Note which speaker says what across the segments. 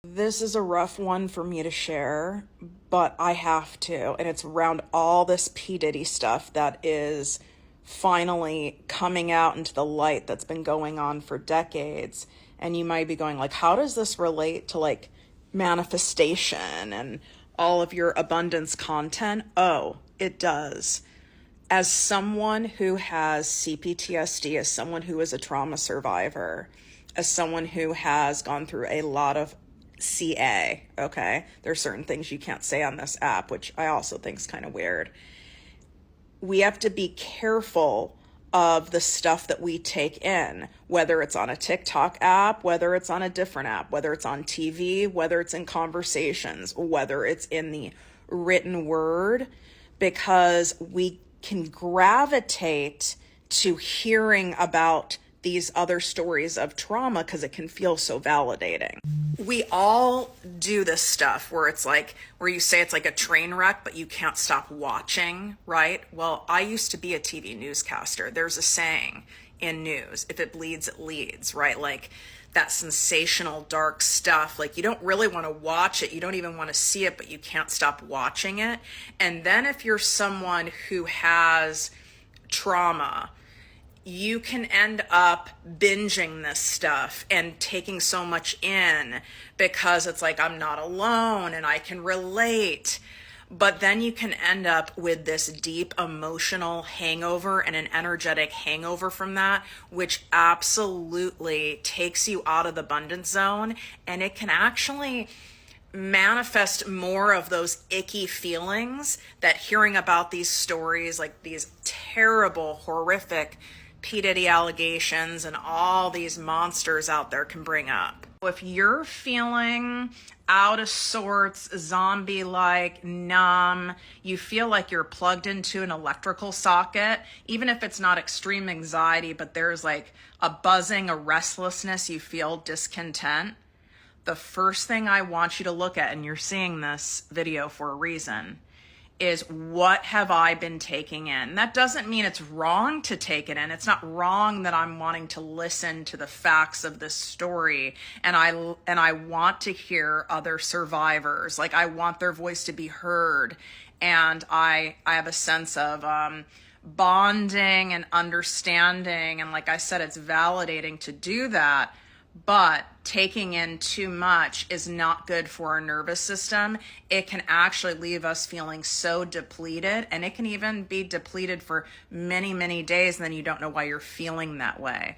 Speaker 1: This is a rough one for me to share, but I have to. And it's around all this P. Diddy stuff that is finally coming out into the light that's been going on for decades. And you might be going like, how does this relate to like manifestation and all of your abundance content? Oh, it does. As someone who has CPTSD, as someone who is a trauma survivor, as someone who has gone through a lot of CA, okay? There's certain things you can't say on this app, which I also think is kind of weird. We have to be careful of the stuff that we take in, whether it's on a TikTok app, whether it's on a different app, whether it's on TV, whether it's in conversations, whether it's in the written word, because we can gravitate to hearing about these other stories of trauma because it can feel so validating. We all do this stuff where it's like, where you say it's like a train wreck, but you can't stop watching, right? Well, I used to be a TV newscaster. There's a saying in news, if it bleeds, it leads, right? Like that sensational, dark stuff. Like you don't really want to watch it. You don't even want to see it, but you can't stop watching it. And then if you're someone who has trauma, you can end up binging this stuff and taking so much in because it's like, I'm not alone and I can relate. But then you can end up with this deep emotional hangover and an energetic hangover from that, which absolutely takes you out of the abundance zone. And it can actually manifest more of those icky feelings that hearing about these stories, like these terrible, horrific P. Diddy allegations and all these monsters out there can bring up. If you're feeling out of sorts, zombie-like, numb, you feel like you're plugged into an electrical socket, even if it's not extreme anxiety, but there's like a buzzing, a restlessness, you feel discontent, the first thing I want you to look at, and you're seeing this video for a reason, is what have I been taking in? That doesn't mean it's wrong to take it in. It's not wrong that I'm wanting to listen to the facts of this story. And I want to hear other survivors. Like I want their voice to be heard. And I have a sense of bonding and understanding. And like I said, it's validating to do that. But taking in too much is not good for our nervous system. It can actually leave us feeling so depleted, and it can even be depleted for many, many days, and then you don't know why you're feeling that way.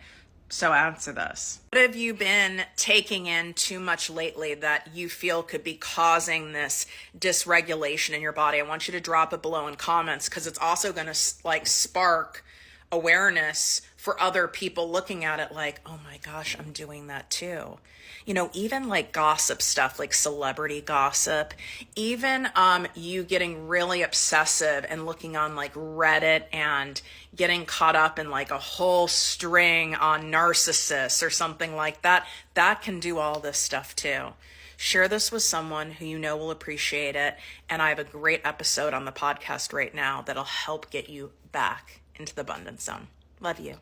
Speaker 1: So answer this. What have you been taking in too much lately that you feel could be causing this dysregulation in your body? I want you to drop it below in comments because it's also going to like spark awareness for other people looking at it like, oh my gosh, I'm doing that too. You know, even like gossip stuff, like celebrity gossip, even you getting really obsessive and looking on like Reddit and getting caught up in like a whole string on narcissists or something like that, that can do all this stuff too. Share this with someone who you know will appreciate it. And I have a great episode on the podcast right now that'll help get you back into the abundance zone. Love you.